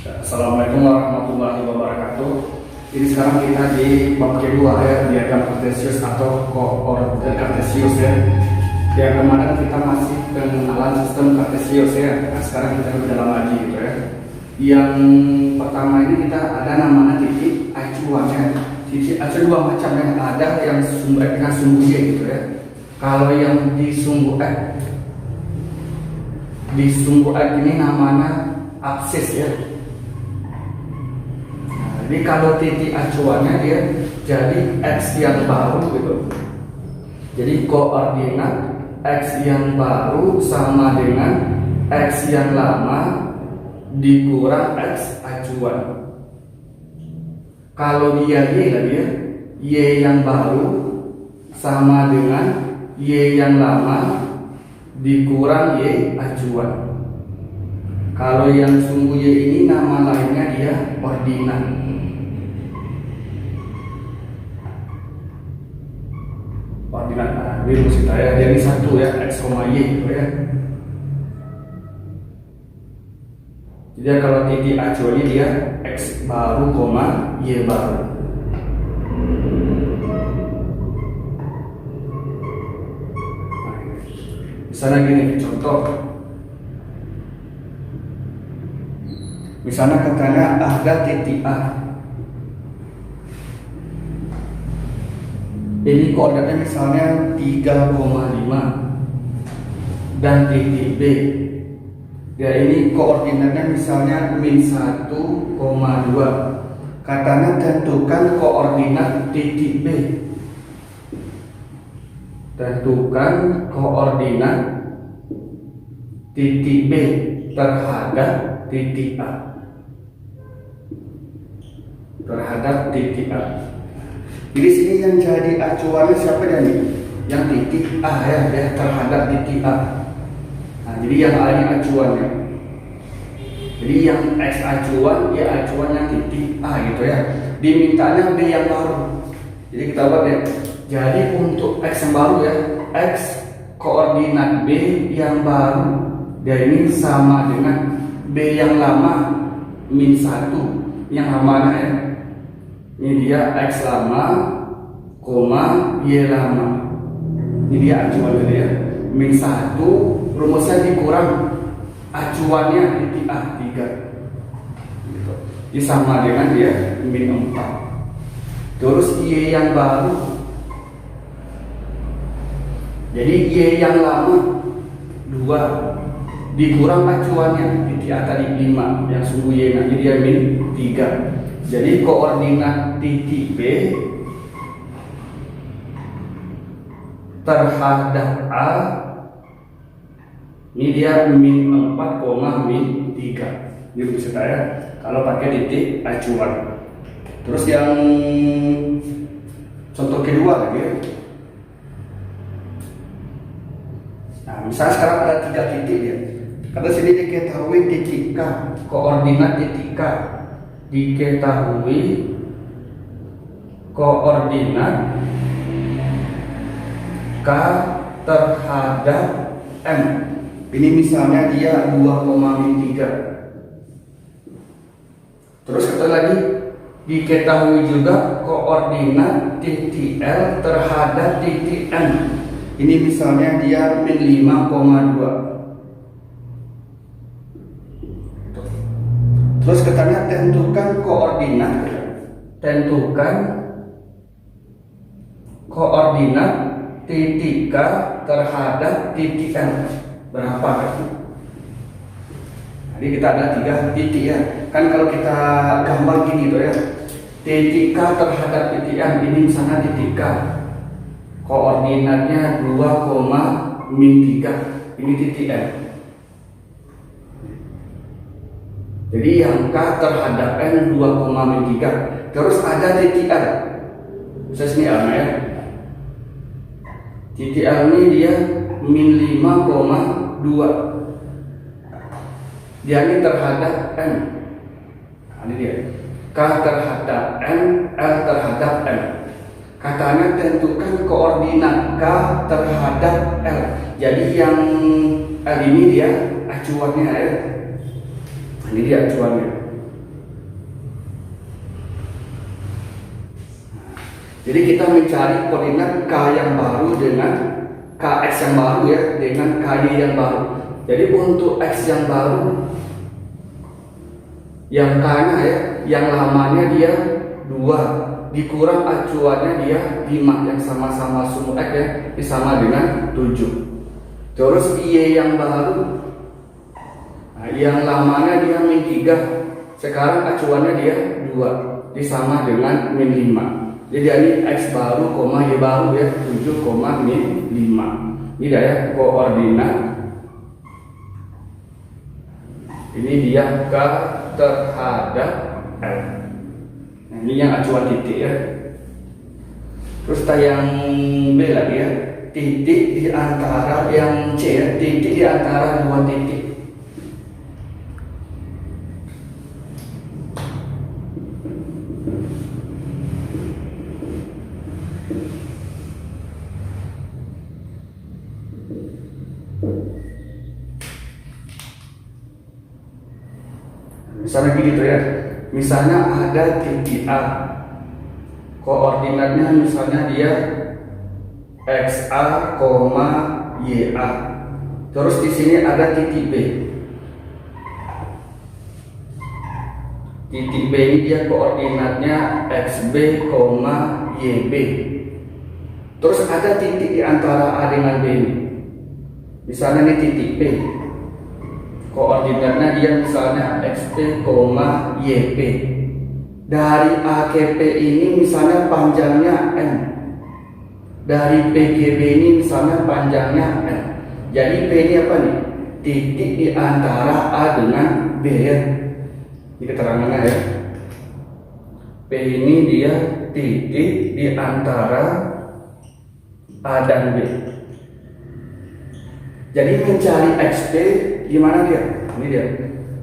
Assalamualaikum warahmatullahi wabarakatuh. Jadi sekarang kita di bab kedua ya, diagram kartesius atau koordinat kartesius ya. Yang kemarin kita masih pengenalan sistem kartesius ya. Nah, sekarang kita lebih dalam lagi gitu ya. Yang pertama ini kita ada namanya titik acuan ya. Titik acuan dua macam ya. Ada yang sumbu X dengan sumbu Y gitu ya. Kalau yang di sumbu X ini namanya absis ya. Jadi kalau titik acuannya dia jadi X yang baru gitu. Jadi koordinat X yang baru sama dengan X yang lama dikurang X acuan. Kalau dia Y lagi ya, Y yang baru sama dengan Y yang lama dikurang Y acuan. Kalau yang sumbu Y ini nama lainnya dia ordinat. Ordinat ini mesti saya dia ini satu ya, X, Y gitu ya. Jadi kalau titik acuannya dia X baru, Y baru. Misalnya gini contoh. Misalnya katanya ada titik A. Ini koordinatnya misalnya 3,5 dan titik B. Ya ini koordinatnya misalnya min 1,2. Katanya tentukan koordinat titik B. Tentukan koordinat titik B terhadap titik A. Terhadap titik A. Jadi sini yang jadi acuannya siapa dan ini? Yang titik A ya, terhadap titik A. Nah, jadi yang A ini acuannya. Jadi yang X acuan, Y acuan yang titik A gitu ya. Dimintanya B yang baru. Jadi kita buat ya. Jadi untuk X yang baru ya, X koordinat B yang baru. Dan ini sama dengan B yang lama min 1 yang lama ya. Ini dia X lama, Y lama. Ini dia acuan gitu ya. Min 1 rumusnya dikurang acuannya titik A 3 gitu. Ini sama dengan dia min 4. Terus Y yang baru. Jadi Y yang lama 2 dikurang acuannya titik A tadi 5 yang sumbu Y nanti dia min 3. Jadi koordinat titik B terhadap A ini dia min 4, min 3. Ini bisa saya kalau pakai titik acuan. Terus yang contoh kedua lagi ya. Nah, misalnya sekarang ada 3 titik ya. Karena sini diketahui titik K, koordinat titik K diketahui koordinat K terhadap M. Ini misalnya dia 2,3. Terus kata lagi diketahui juga koordinat titik L terhadap titik M. Ini misalnya dia min 5,2. Terus katanya tentukan koordinat titik K terhadap titik M berapa? Jadi kita ada 3 titik ya. Kan kalau kita gambar gini tuh ya. Titik K terhadap titik M ini misalnya titik K. Koordinatnya 2, min 3. Ini titik M. Jadi yang K terhadap N 2,3. Terus ada titik L. Bisa sini L ya. Titik L ini dia min 5,2. Dia ini terhadap N. Nah, ini dia. K terhadap N, L terhadap M. Katanya tentukan koordinat K terhadap L. Jadi yang L ini dia acuannya ya. Ini dia acuannya. Jadi kita mencari koordinat K yang baru dengan KX yang baru ya, dengan KY yang baru. Jadi untuk X yang baru, yang K-nya ya, yang lamanya dia 2 dikurang acuannya dia 5, yang sama-sama sumbu X ya, sama dengan 7. Terus Y yang baru, nah, yang lamanya dia min 3, sekarang acuannya dia 2, disama dengan min 5. Jadi ini X baru, Y baru ya, 7, min 5. Ini dia ya koordinat. Ini dia K terhadap L. Nah, ini yang acuan titik ya. Terus yang B lagi ya, titik di antara yang C ya, titik di antara 2 titik. Misalnya gitu ya, misalnya ada titik A, koordinatnya misalnya dia XA, YA. Terus di sini ada titik B. Titik B ini dia koordinatnya XB, YB. Terus ada titik di antara A dengan B ini. Misalnya ini titik B. Koordinatnya dia misalnya XP, YP. Dari A ke P ini misalnya panjangnya N. Dari P ke B ini misalnya panjangnya N. Jadi P ini apa nih? Titik di antara A dengan B ya. Ini keterangannya ya. P ini dia titik di antara A dan B. Jadi mencari XP gimana dia? Ini dia.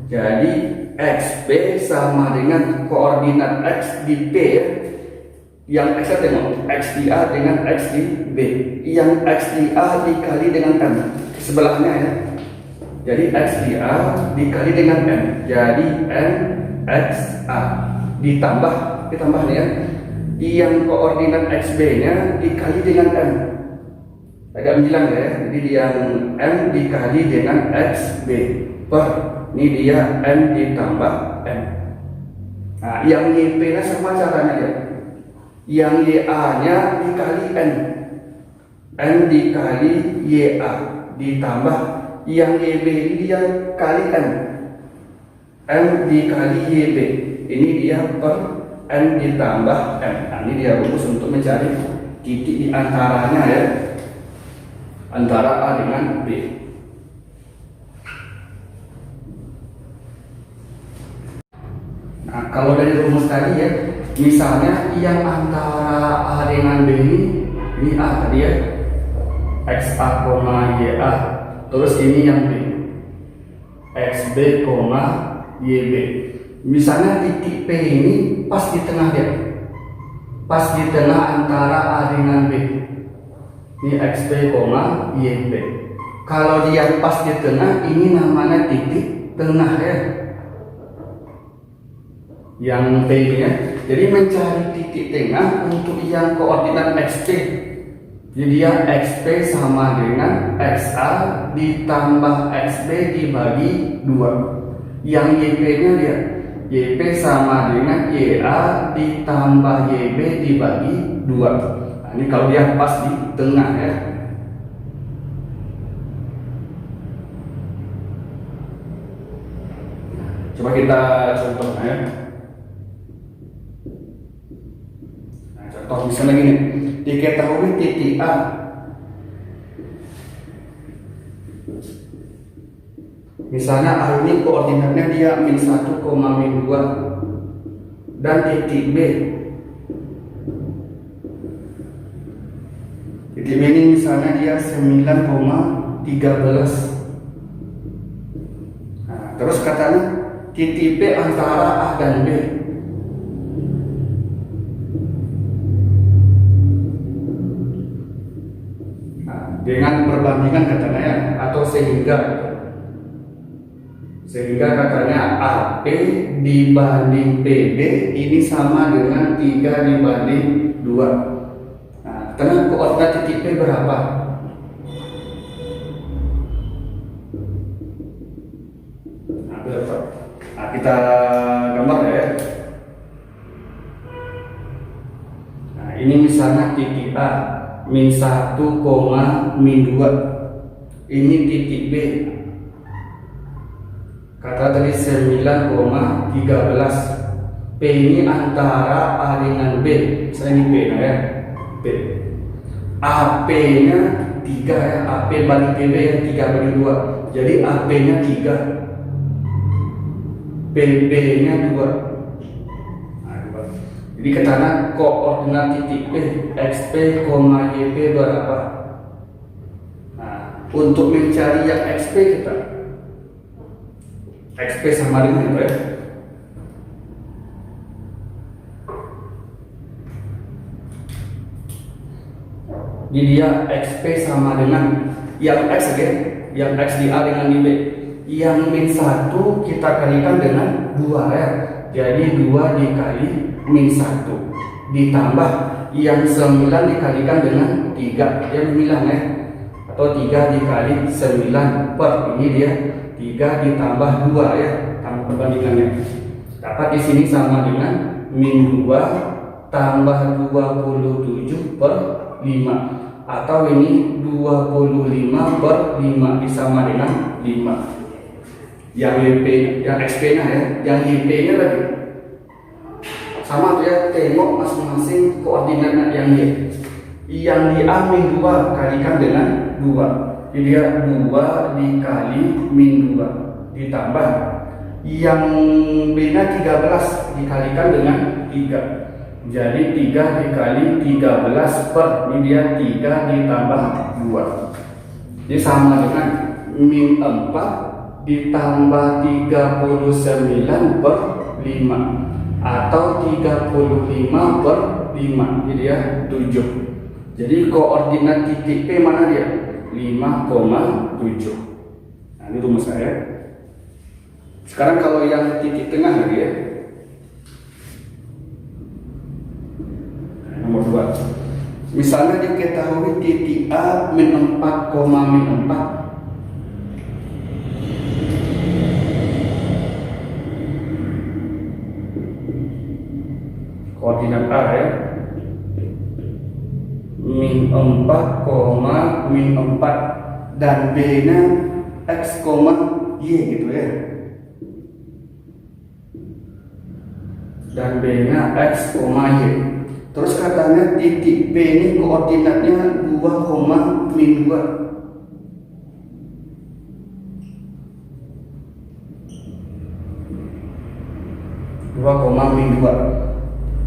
Jadi XP sama dengan koordinat X di P ya. Yang X tengok X di A dengan X di B. Yang X di A dikali dengan M sebelahnya ya. Jadi X di A dikali dengan M. Jadi N X A ditambah nih ya. Yang koordinat XB nya dikali dengan M. Agak menjelang ya. Jadi yang M dikali dengan XB per ini dia N ditambah M. Nah, yang YP nya sama caranya ya. Yang YA nya dikali N. N dikali YA ditambah yang YB ini dia kali M. M dikali YB. Ini dia per N ditambah M. Nah, ini dia rumus untuk mencari titik di antaranya ya. Antara A dengan B. Nah, kalau dari rumus tadi ya, misalnya yang antara A dengan B ini A tadi ya, XA, YA. Terus ini yang B, XB, YB. Misalnya titik P ini pas di tengah dia, pas di tengah antara A dengan B. Ini XP, YB. Kalau dia pas di tengah, ini namanya titik tengah ya. Yang P ini ya. Jadi mencari titik tengah untuk yang koordinat XP. Jadi dia XP sama dengan XA ditambah XB dibagi 2. Yang YP nya dia YP sama dengan YA ditambah YB dibagi 2. Nah, ini kalau dia pas di tengah ya. Coba kita contoh ya. Nah, contoh misalnya gini, diketahui titik A misalnya A ini koordinatnya dia min 1, min 2 dan titik B. Titik B ini misalnya dia 9,13. Nah, terus katanya titik P antara A dan B. Nah, dengan perbandingan katanya ya, atau sehingga Sehingga katanya AP dibanding PB ini sama dengan 3 dibanding 2. Nah, karena koordinat titik P berapa? Nah, kita gambar ya. Nah, ini misalnya titik A min 1, min 2. Ini titik B. Kata tadi 9,13. P ini antara A dengan B. Saya ini P ya. P. AP nya 3 ya. AP banding PB yang 3 banding 2. Jadi AP nya 3. PB nya 2. Jadi katanya koordinat titik P XP, YP berapa? Nah, untuk mencari yang XP kita XP sama dengan itu ya. Jadi dia XP sama dengan yang X aja, yang X di A dengan di B. Yang min 1 kita kalikan dengan 2 ya. Jadi 2 dikali min 1 ditambah yang 9 dikalikan dengan 3 yang 9 ya. Atau 3 dikali 9 per ini dia 3 ditambah 2 ya, tambah perbandingannya. Dapat di sini sama dengan min 2 tambah 27 per 5. Atau ini 25 per 5 disama dengan 5. Yang YP, yang XP nya ya, yang YP nya lagi sama ya, tengok masing-masing koordinatnya yang Y. Yang di A min 2 kalikan dengan 2. Jadi dia 2 dikali min 2 ditambah yang B nya 13 dikalikan dengan 3. Jadi 3 dikali 13 per ini dia 3 ditambah 2. Jadi sama dengan min 4 ditambah 39 per 5 atau 35 per 5. Jadi ya 7. Jadi koordinat titik P mana dia? 5,7. Nah, ini rumus saya. Sekarang kalau yang titik tengah lagi ya. Nomor 2. Misalnya diketahui titik A min 4, min 4. Koordinat A ya. Min 4, min 4 dan B nya X, Y gitu ya. Dan B nya X, Y. Terus katanya titik P ini koordinatnya 2, min 2. Min 2.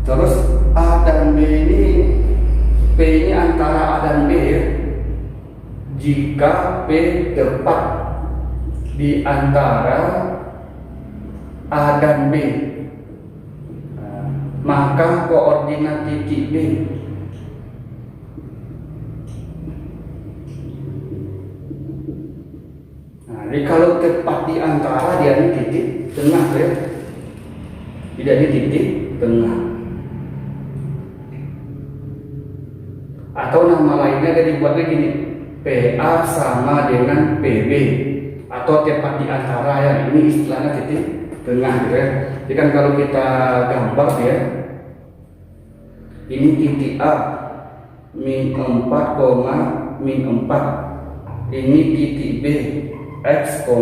Terus A dan B ini, P ini antara A dan B ya. Jika P tepat di antara A dan B, maka koordinat titik B jadi kalau tepat di antara dia di titik tengah ya. Tidak di titik tengah. Atau nama lainnya dari dibuatnya gini, PA sama dengan PB atau tepat di antara ya. Ini istilahnya titik tengah gitu ya. Jadi kan kalau kita gambar ya, ini titik A min 4, min 4. Ini titik B X, Y.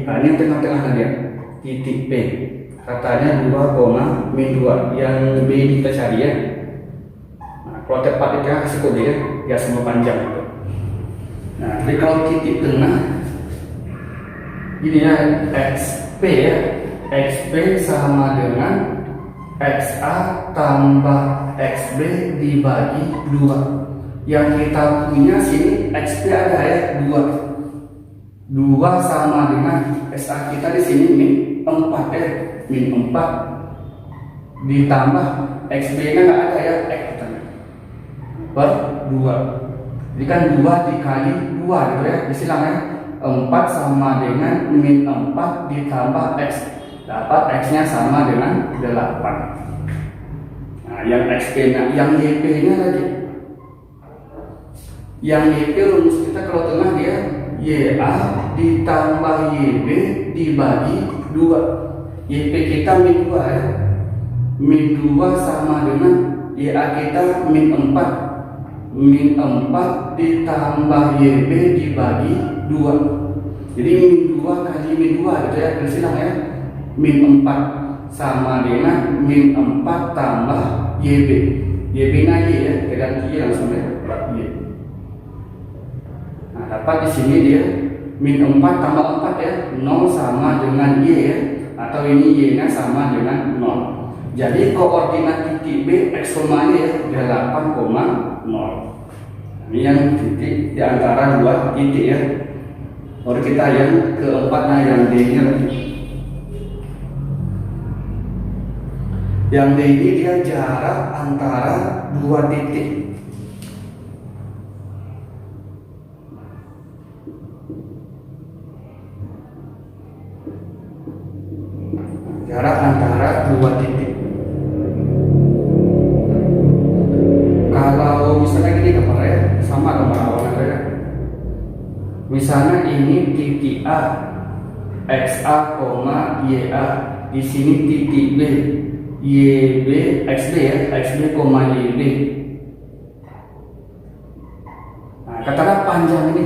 Nah, ini tengah-tengah dia titik P. Katanya 2, min 2. Yang B kita cari ya. Kalau tepat itu kasih kode ya semua panjang itu. Nah, jadi kalau titik tengah ini ya XP ya. XP sama dengan XA tambah XB dibagi 2. Yang kita punya sini XP ada ya 2. 2 sama dengan SA kita di sini min 4 ya. Min 4 ditambah XB nya nggak ada ya X per 2. Jadi kan 2 dikali 2 gitu ya, istilahnya 4 sama dengan min 4 ditambah X. Dapat X nya sama dengan 8. Nah, yang XP nya, yang YP nya lagi. Yang YP rumus kita kalau tengah dia YA ditambah YB dibagi 2. YP kita min 2 ya. Min 2 sama dengan YA kita min 4. Min 4 ditambah YB dibagi 2. Jadi min 2 kali min 2 gitu ya, bersilang ya. Min 4 sama dengan min 4 tambah YB. YB nya Y ya, ganti Y langsung ya. Y. Nah, dapat di sini dia min 4 tambah 4 ya, 0 sama dengan Y ya, atau ini Y nya sama dengan 0. Jadi koordinat titik B X, Y ya 8,0. Ini yang titik di antara dua titik ya. Baru kita yang keempatnya yang D nya lagi. Yang D ini dia jarak antara dua titik. Jarak antara dua titik. Kalau misalnya gini gambar ya, sama gambar awalnya ya. Misalnya ini titik A, XA, YA. Di sini titik B, YB, XB ya, XB, YB. Nah, katakanlah panjang ini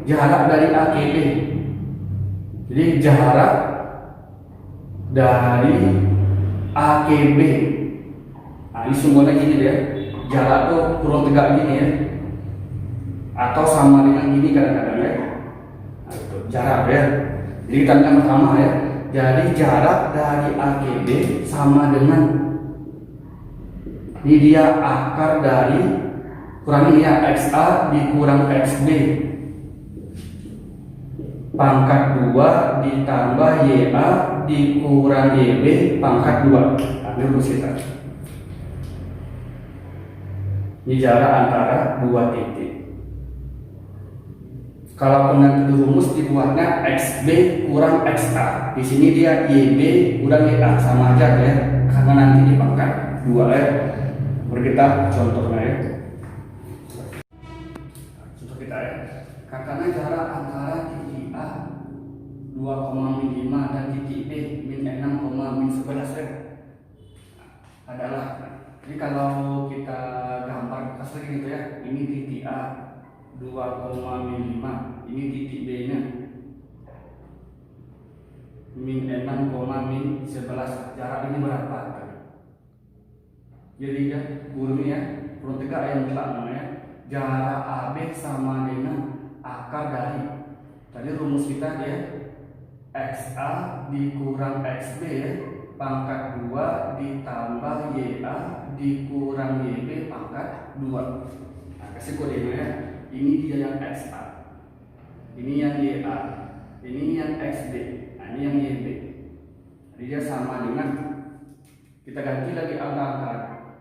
jarak dari A ke B. Jadi jarak dari A ke B. Nah, ini sumbernya gini ya. Jarak tuh kurang tegak gini ya. Atau sama dengan gini kadang-kadang ya. Nah, itu jarak ya. Jadi kita yang pertama ya. Jadi jarak dari A ke B sama dengan, ini dia akar dari kurang ini ya, XA dikurang XB pangkat 2 ditambah YA dikurang YB pangkat 2. Nah, ini rumus kita. Ini jarak antara dua titik. Kalau nanti rumus dibuatnya XB kurang XA. Di sini dia YB kurang YA, sama aja ya. Karena nanti dipangkat 2 ya. Baru kita contohnya ya. Contoh kita ya. Katanya jarak antara titik A 2,5 dan titik B min 6,11 ya. Adalah. Jadi kalau kita gambar kasar gitu ya. Ini titik A 2,5, ini titik B nya min 6,11. Jarak ini berapa? Jadi ya guru ya, perlu tegak yang mutlak namanya. Jarak AB sama dengan akar dari, tadi rumus kita ya, XA dikurang XB ya, pangkat 2 ditambah YA dikurang YB pangkat 2. Nah, kasih kodenya ya. Ini dia yang XA, ini yang YA, ini yang XB, nah, ini yang YB. Jadi dia sama dengan, kita ganti lagi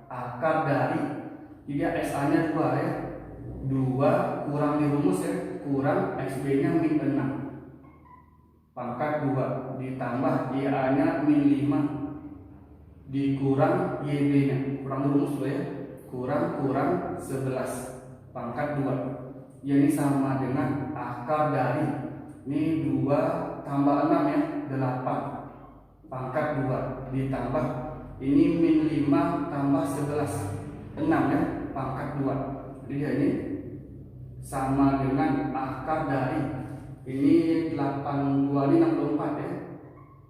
akar dari, dia XA nya 2 ya, 2 kurang di rumus ya, kurang XB nya min 6 pangkat 2 ditambah YA nya min 5 dikurang YB nya, kurang di rumus ya, kurang 11 pangkat 2. Ini sama dengan akar dari, ini 2 tambah 6 ya, 8 pangkat 2 ditambah ini min 5 tambah 11, 6 ya, pangkat 2. Jadi ini sama dengan akar dari, ini 82 ini 64 ya,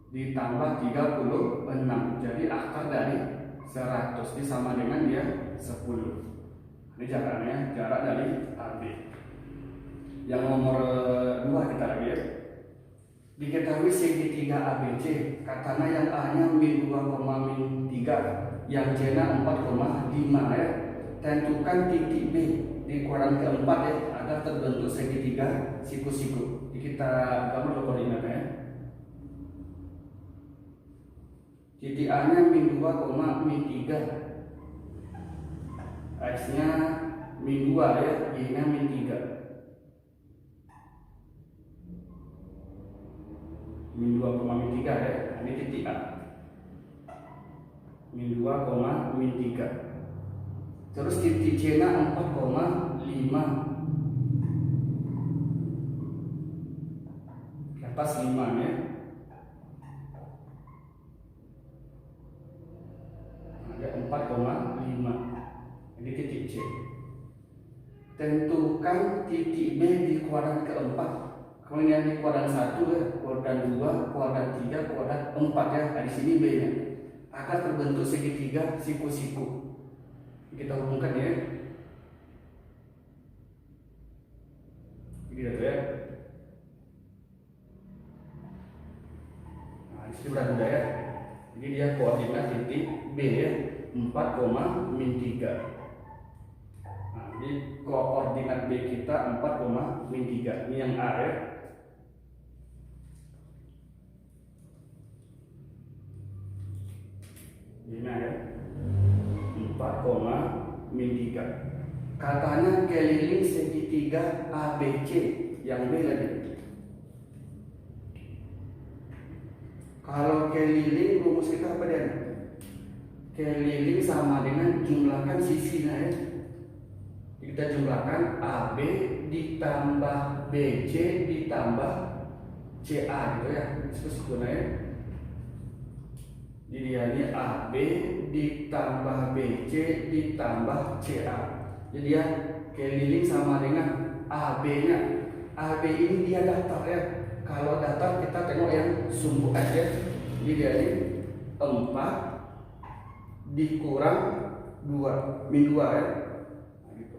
ditambah 36. Jadi akar dari 100 ini sama dengan dia 10. Ini jaraknya, jarak dari AB. Yang nomor 2 kita lagi ya. Diketahui segitiga ABC, katanya yang A nya min 2,3, yang C nya 4,5 ya. Tentukan titik B di kuadran keempat ya, agar terbentuk segitiga siku-siku. Jadi kita gambar koordinatnya ya. Titik A nya min 2,3, X nya min 2 ya, Y nya min 3. min 2, min 3 ya. Ini titik A. Min 2, min 3. Terus titik C nya 4,5. Atas 5 ya. Ada 4,5. Ini titik C. Tentukan titik B di kuadran keempat. Kemudian di kuadran 1 ya, kuadran 2, kuadran 3, kuadran 4 ya. Nah, di sini B nya akan terbentuk segitiga siku-siku. Kita hubungkan ya. Gitu ya. Nah, di sini berada ya. Jadi dia koordinat titik B ya, 4, min 3. Nah, jadi koordinat B kita 4, min 3. Ini yang A ya. Ini ya. 4, min 3. Katanya keliling segitiga ABC. Yang B lagi. Kalau keliling rumus kita apa dia? Keliling sama dengan jumlahkan sisinya ya. Kita jumlahkan AB ditambah BC ditambah CA gitu ya. Itu sebenarnya. Jadi ini AB ditambah BC ditambah CA. Jadi ya keliling sama dengan AB nya. AB ini dia datar ya. Kalau datar kita tengok yang sumbu aja. Jadi dia ini 4 dikurang 2 min 2 ya. Nah, gitu.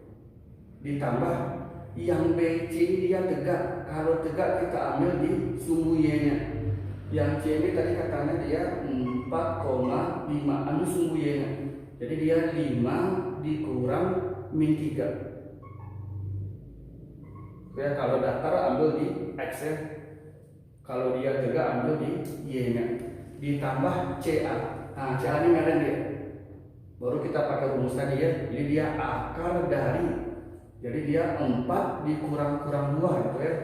Ditambah yang BC dia tegak. Kalau tegak kita ambil di sumbu Y nya. Yang C ini tadi katanya dia 4,5 anu sumbu Y nya. Jadi dia 5 dikurang min 3. Ya, kalau datar ambil di X ya. Kalau dia tegak ambil di Y nya. Ditambah CA. Nah, CA ini ngaren dia. Baru kita pakai rumus tadi ya. Jadi dia akar dari. Jadi dia 4 dikurang-kurang 2 gitu ya.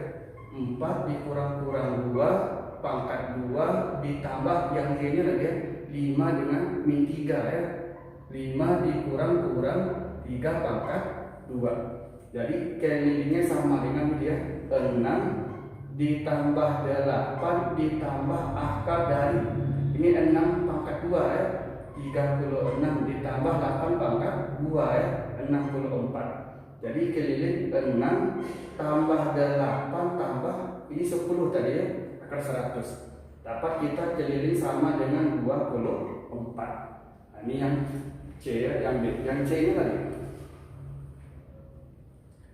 4 dikurang-kurang 2 pangkat 2 ditambah yang Y nya dia 5 dengan min 3 ya. 5 dikurang-kurang 3 pangkat 2. Jadi kelilingnya sama dengan dia 6 ditambah 8 ditambah akar dari. Ini 6 pangkat 2 ya. 36 ditambah 8 pangkat 2 ya. 64. Jadi keliling 6 tambah 8 tambah ini 10 tadi ya. Akar 100. Dapat kita keliling sama dengan 24. Nah, ini yang C ya, yang B. Yang C ini tadi.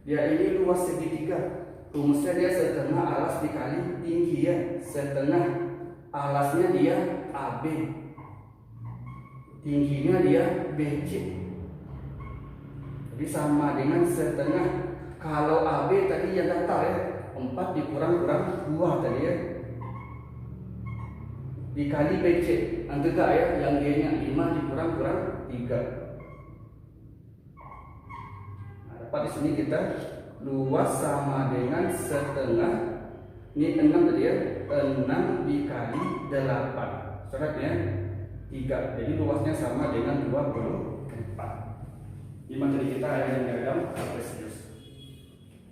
Dia ini luas segitiga. Rumusnya dia setengah alas dikali tinggi ya. Setengah alasnya dia AB. Tingginya dia BC. Jadi sama dengan setengah. Kalau AB tadi yang datar ya. 4 dikurang-kurang 2 tadi ya. Dikali BC. Nanti enggak ya, yang D nya 5 dikurang-kurang 3. Nah, dapat di sini kita luas sama dengan setengah. Ini 6 tadi ya. 6 dikali 8. Syaratnya 3. Jadi luasnya sama dengan 24. Ini materi kita yang diagram.